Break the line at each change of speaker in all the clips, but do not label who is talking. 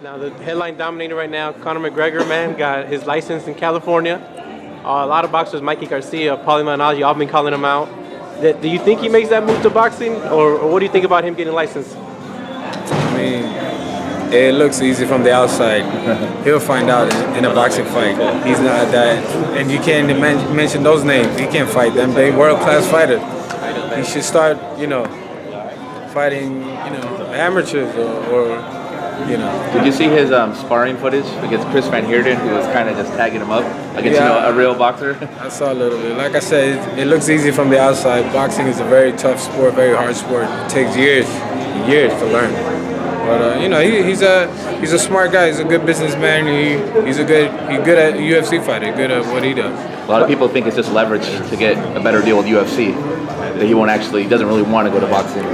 Now the headline dominator right now, Conor McGregor, man, got his license in California. A lot of boxers, Mikey Garcia, Paulie Malignaggi, all been calling him out. Do you think he makes that move to boxing, or what do you think about him getting licensed?
I mean, it looks easy from the outside. He'll find out in a boxing fight. He's not that, and you can't mention those names. He can't fight them. They world-class fighters. He should start, fighting, amateurs or.
Did you see his sparring footage against Chris Van Heerden, who was kind of just tagging him up against a real boxer?
I saw a little bit. Like I said, it looks easy from the outside. Boxing is a very tough sport, very hard sport. It takes years to learn. But he's a smart guy. He's a good businessman. He's good at UFC fighting. Good at what he does.
A lot of people think it's just leverage to get a better deal with UFC. That he doesn't really want to go to boxing.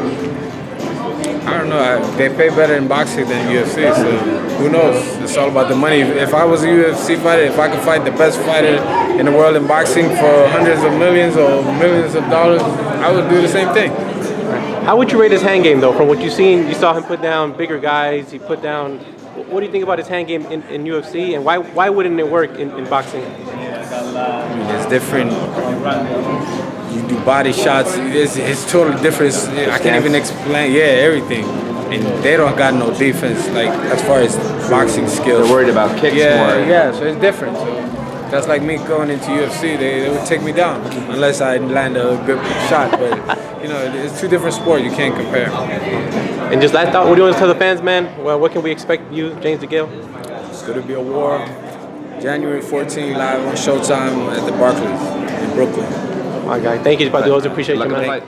I don't know. They pay better in boxing than UFC, so who knows? It's all about the money. If I was a UFC fighter, if I could fight the best fighter in the world in boxing for hundreds of millions or millions of dollars, I would do the same thing.
How would you rate his hand game, though? From what you've seen, you saw him put down bigger guys. He put down. What do you think about his hand game in UFC, and why wouldn't it work in boxing?
I mean, it's different. You do body shots. It's totally different. I can't even explain. Yeah, everything. And they don't got no defense, like as far as boxing skills.
They're worried about kicks more.
Yeah. So it's different. So that's like me going into UFC. They would take me down unless I land a good shot. But it's two different sports. You can't compare.
And just last thought, what do you want to tell the fans, man? Well, what can we expect you, James DeGale?
It's going to be a war. January 14th, live on Showtime at the Barclays in Brooklyn.
My guy, thank you, Badou. Appreciate you, man.